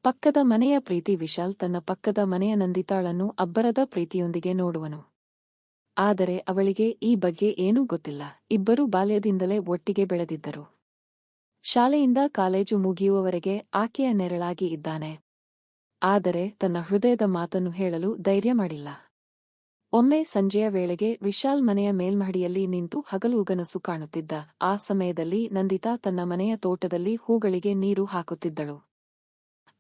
ಪಕ್ಕದ ಮನೆಯ ಪ್ರೀತಿ ವಿಶಾಲ್ ತನ್ನ ಪಕ್ಕದ ಮನೆಯ ನಂದಿತಾಳನ್ನು ಅಬ್ಬರದ ಪ್ರೀತಿಯೊಂದಿಗೆ ನೋಡುವನು. ಆದರೆ ಅವಳಿಗೆ ಈ ಬಗ್ಗೆ ಏನೂ ಗೊತ್ತಿಲ್ಲ. ಇಬ್ಬರೂ ಬಾಲ್ಯದಿಂದಲೇ ಒಟ್ಟಿಗೆ ಬೆಳೆದಿದ್ದರು. ಶಾಲೆಯಿಂದ ಕಾಲೇಜು ಮುಗಿಯುವವರೆಗೆ ಆಕೆಯ ನೆರಳಾಗಿ ಇದ್ದಾನೆ. ಆದರೆ ತನ್ನ ಹೃದಯದ ಮಾತನ್ನು ಹೇಳಲು ಧೈರ್ಯ ಮಾಡಿಲ್ಲ. ಒಮ್ಮೆ ಸಂಜೆಯ ವೇಳೆಗೆ ವಿಶಾಲ್ ಮನೆಯ ಮೇಲ್ಮಹಡಿಯಲ್ಲಿ ನಿಂತು ಹಗಲುಗನಸು ಕಾಣುತ್ತಿದ್ದ. ಆ ಸಮಯದಲ್ಲಿ ನಂದಿತಾ ತನ್ನ ಮನೆಯ ತೋಟದಲ್ಲಿ ಹೂಗಳಿಗೆ ನೀರು ಹಾಕುತ್ತಿದ್ದಳು.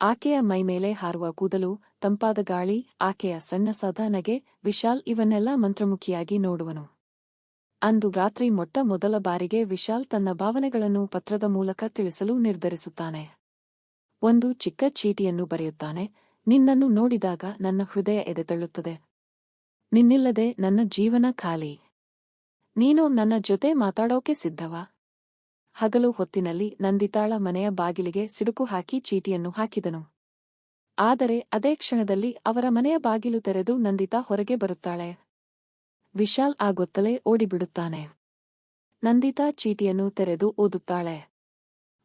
ಆಕೆಯ ಮೈಮೇಲೆ ಹಾರುವ ಕೂದಲು, ತಂಪಾದ ಗಾಳಿ, ಆಕೆಯ ಸಣ್ಣಸಾದ ನಗೆ, ವಿಶಾಲ್ ಇವನ್ನೆಲ್ಲ ಮಂತ್ರಮುಖಿಯಾಗಿ ನೋಡುವನು. ಅಂದು ರಾತ್ರಿ ಮೊಟ್ಟ ಮೊದಲ ಬಾರಿಗೆ ವಿಶಾಲ್ ತನ್ನ ಭಾವನೆಗಳನ್ನು ಪತ್ರದ ಮೂಲಕ ತಿಳಿಸಲು ನಿರ್ಧರಿಸುತ್ತಾನೆ. ಒಂದು ಚಿಕ್ಕ ಚೀಟಿಯನ್ನು ಬರೆಯುತ್ತಾನೆ. ನಿನ್ನನ್ನು ನೋಡಿದಾಗ ನನ್ನ ಹೃದಯ ಎದೆತಳ್ಳುತ್ತದೆ. ನಿನ್ನಿಲ್ಲದೆ ನನ್ನ ಜೀವನ ಖಾಲಿ. ನೀನು ನನ್ನ ಜೊತೆ ಮಾತಾಡೋಕೆ ಸಿದ್ಧವಾ? ಹಗಲು ಹೊತ್ತಿನಲ್ಲಿ ನಂದಿತಾಳ ಮನೆಯ ಬಾಗಿಲಿಗೆ ಸಿಡುಕು ಹಾಕಿ ಚೀಟಿಯನ್ನು ಹಾಕಿದನು. ಆದರೆ ಅದೇ ಕ್ಷಣದಲ್ಲಿ ಅವರ ಮನೆಯ ಬಾಗಿಲು ತೆರೆದು ನಂದಿತಾ ಹೊರಗೆ ಬರುತ್ತಾಳೆ. ವಿಶಾಲ್ ಆಗೊತ್ತಲೇ ಓಡಿಬಿಡುತ್ತಾನೆ. ನಂದಿತಾ ಚೀಟಿಯನ್ನು ತೆರೆದು ಓದುತ್ತಾಳೆ.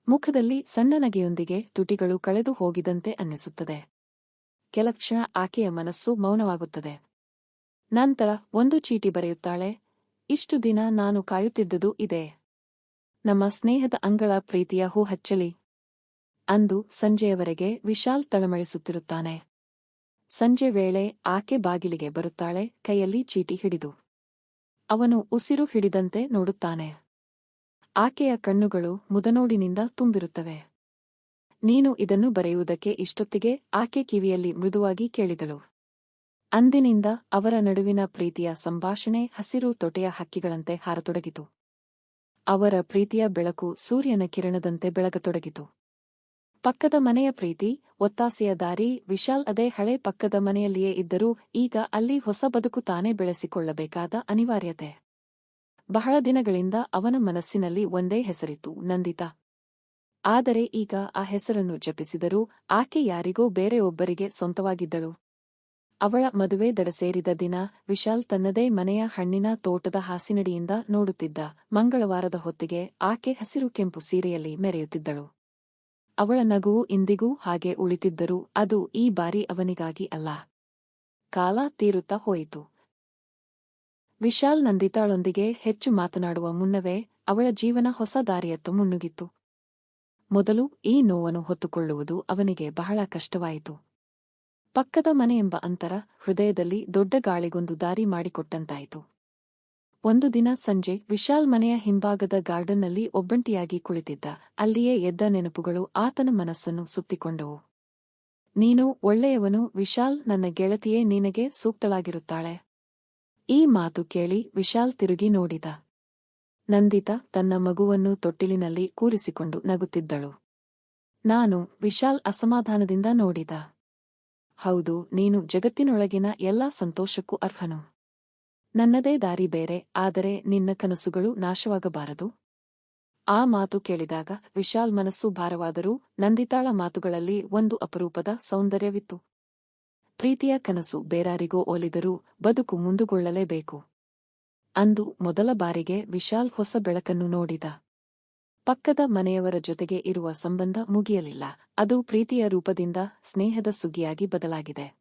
ಮುಖದಲ್ಲಿ ಸಣ್ಣ ನಗೆಯೊಂದಿಗೆ ತುಟಿಗಳು ಕಳೆದು ಹೋಗಿದಂತೆ ಅನ್ನಿಸುತ್ತದೆ. ಕೆಲಕ್ಷಣ ಆಕೆಯ ಮನಸ್ಸು ಮೌನವಾಗುತ್ತದೆ. ನಂತರ ಒಂದು ಚೀಟಿ ಬರೆಯುತ್ತಾಳೆ. ಇಷ್ಟು ದಿನ ನಾನು ಕಾಯುತ್ತಿದ್ದುದು ಇದೇ. ನಮ್ಮ ಸ್ನೇಹದ ಅಂಗಳ ಪ್ರೀತಿಯ ಹೂ ಹಚ್ಚಲಿ. ಅಂದು ಸಂಜೆಯವರೆಗೆ ವಿಶಾಲ್ ತಳಮಳಿಸುತ್ತಿರುತ್ತಾನೆ. ಸಂಜೆ ವೇಳೆ ಆಕೆ ಬಾಗಿಲಿಗೆ ಬರುತ್ತಾಳೆ, ಕೈಯಲ್ಲಿ ಚೀಟಿ ಹಿಡಿದು. ಅವನು ಉಸಿರು ಹಿಡಿದಂತೆ ನೋಡುತ್ತಾನೆ. ಆಕೆಯ ಕಣ್ಣುಗಳು ಮುದನೋಡಿನಿಂದ ತುಂಬಿರುತ್ತವೆ. ನೀನು ಇದನ್ನು ಬರೆಯುವುದಕ್ಕೆ ಇಷ್ಟೊತ್ತಿಗೆ ಆಕೆ ಕಿವಿಯಲ್ಲಿ ಮೃದುವಾಗಿ ಕೇಳಿದಳು. ಅಂದಿನಿಂದ ಅವರ ನಡುವಿನ ಪ್ರೀತಿಯ ಸಂಭಾಷಣೆ ಹಸಿರು ತೊಟೆಯ ಹಕ್ಕಿಗಳಂತೆ ಹಾರತೊಡಗಿತು. ಅವರ ಪ್ರೀತಿಯ ಬೆಳಕು ಸೂರ್ಯನ ಕಿರಣದಂತೆ ಬೆಳಗತೊಡಗಿತು. ಪಕ್ಕದ ಮನೆಯ ಪ್ರೀತಿ, ಒತ್ತಾಸೆಯ ದಾರಿ. ವಿಶಾಲ್ ಅದೇ ಹಳೆ ಪಕ್ಕದ ಮನೆಯಲ್ಲಿಯೇ ಇದ್ದರೂ ಈಗ ಅಲ್ಲಿ ಹೊಸ ಬದುಕು ತಾನೇ ಬೆಳೆಸಿಕೊಳ್ಳಬೇಕಾದ ಅನಿವಾರ್ಯತೆ. ಬಹಳ ದಿನಗಳಿಂದ ಅವನ ಮನಸ್ಸಿನಲ್ಲಿ ಒಂದೇ ಹೆಸರಿತ್ತು, ನಂದಿತಾ. ಆದರೆ ಈಗ ಆ ಹೆಸರನ್ನು ಜಪಿಸಿದರೂ ಆಕೆ ಯಾರಿಗೋ ಬೇರೆಯೊಬ್ಬರಿಗೆ ಸ್ವಂತವಾಗಿದ್ದಳು. ಅವಳ ಮದುವೆ ದಡ ಸೇರಿದ ದಿನ ವಿಶಾಲ್ ತನ್ನದೇ ಮನೆಯ ಹಣ್ಣಿನ ತೋಟದ ಹಾಸಿನಡಿಯಿಂದ ನೋಡುತ್ತಿದ್ದ. ಮಂಗಳವಾರದ ಹೊತ್ತಿಗೆ ಆಕೆ ಹಸಿರು ಕೆಂಪು ಸೀರೆಯಲ್ಲಿ ಮೆರೆಯುತ್ತಿದ್ದಳು. ಅವಳ ನಗುವು ಇಂದಿಗೂ ಹಾಗೆ ಉಳಿತಿದ್ದರೂ ಅದು ಈ ಬಾರಿ ಅವನಿಗಾಗಿ ಅಲ್ಲ. ಕಾಲ ತೀರುತ್ತಾ ಹೋಯಿತು. ವಿಶಾಲ್ ನಂದಿತಾಳೊಂದಿಗೆ ಹೆಚ್ಚು ಮಾತನಾಡುವ ಮುನ್ನವೇ ಅವಳ ಜೀವನ ಹೊಸ ದಾರಿಯತ್ತ ಮುನ್ನುಗ್ಗಿತ್ತು. ಮೊದಲು ಈ ನೋವನ್ನು ಹೊತ್ತುಕೊಳ್ಳುವುದು ಅವನಿಗೆ ಬಹಳ ಕಷ್ಟವಾಯಿತು. ಪಕ್ಕದ ಮನೆಯೆಂಬ ಅಂತರ ಹೃದಯದಲ್ಲಿ ದೊಡ್ಡ ಗಾಳಿಗೊಂದು ದಾರಿ ಮಾಡಿಕೊಟ್ಟಂತಾಯಿತು. ಒಂದು ದಿನ ಸಂಜೆ ವಿಶಾಲ್ ಮನೆಯ ಹಿಂಭಾಗದ ಗಾರ್ಡನ್ನಲ್ಲಿ ಒಬ್ಬಂಟಿಯಾಗಿ ಕುಳಿತಿದ್ದ. ಅಲ್ಲಿಯೇ ಎದ್ದ ನೆನಪುಗಳು ಆತನ ಮನಸ್ಸನ್ನು ಸುತ್ತಿಕೊಂಡವು. ನೀನು ಒಳ್ಳೆಯವನು ವಿಶಾಲ್, ನನ್ನ ಗೆಳತಿಯೇ ನಿನಗೆ ಸೂಕ್ತಳಾಗಿರುತ್ತಾಳೆ. ಈ ಮಾತು ಕೇಳಿ ವಿಶಾಲ್ ತಿರುಗಿ ನೋಡಿದ. ನಂದಿತಾ ತನ್ನ ಮಗುವನ್ನು ತೊಟ್ಟಿಲಿನಲ್ಲಿ ಕೂರಿಸಿಕೊಂಡು ನಗುತ್ತಿದ್ದಳು. ನಾನು ವಿಶಾಲ್ ಅಸಮಾಧಾನದಿಂದ ನೋಡಿದ. ಹೌದು, ನೀನು ಜಗತ್ತಿನೊಳಗಿನ ಎಲ್ಲಾ ಸಂತೋಷಕ್ಕೂ ಅರ್ಹನು. ನನ್ನದೇ ದಾರಿ ಬೇರೆ, ಆದರೆ ನಿನ್ನ ಕನಸುಗಳು ನಾಶವಾಗಬಾರದು. ಆ ಮಾತು ಕೇಳಿದಾಗ ವಿಶಾಲ್ ಮನಸ್ಸು ಭಾರವಾದರೂ ನಂದಿತಾಳ ಮಾತುಗಳಲ್ಲಿ ಒಂದು ಅಪರೂಪದ ಸೌಂದರ್ಯವಿತ್ತು. ಪ್ರೀತಿಯ ಕನಸು ಬೇರಾರಿಗೋ ಒಲಿದರೂ ಬದುಕು ಮುಂದುಗೊಳ್ಳಲೇಬೇಕು. ಅಂದು ಮೊದಲ ಬಾರಿಗೆ ವಿಶಾಲ್ ಹೊಸ ಬೆಳಕನ್ನು ನೋಡಿದ. ಪಕ್ಕದ ಮನೆಯವರ ಜೊತೆಗೆ ಇರುವ ಸಂಬಂಧ ಮುಗಿಯಲಿಲ್ಲ. ಅದು ಪ್ರೀತಿಯ ರೂಪದಿಂದ ಸ್ನೇಹದ ಸುಗ್ಗಿಯಾಗಿ ಬದಲಾಗಿದೆ.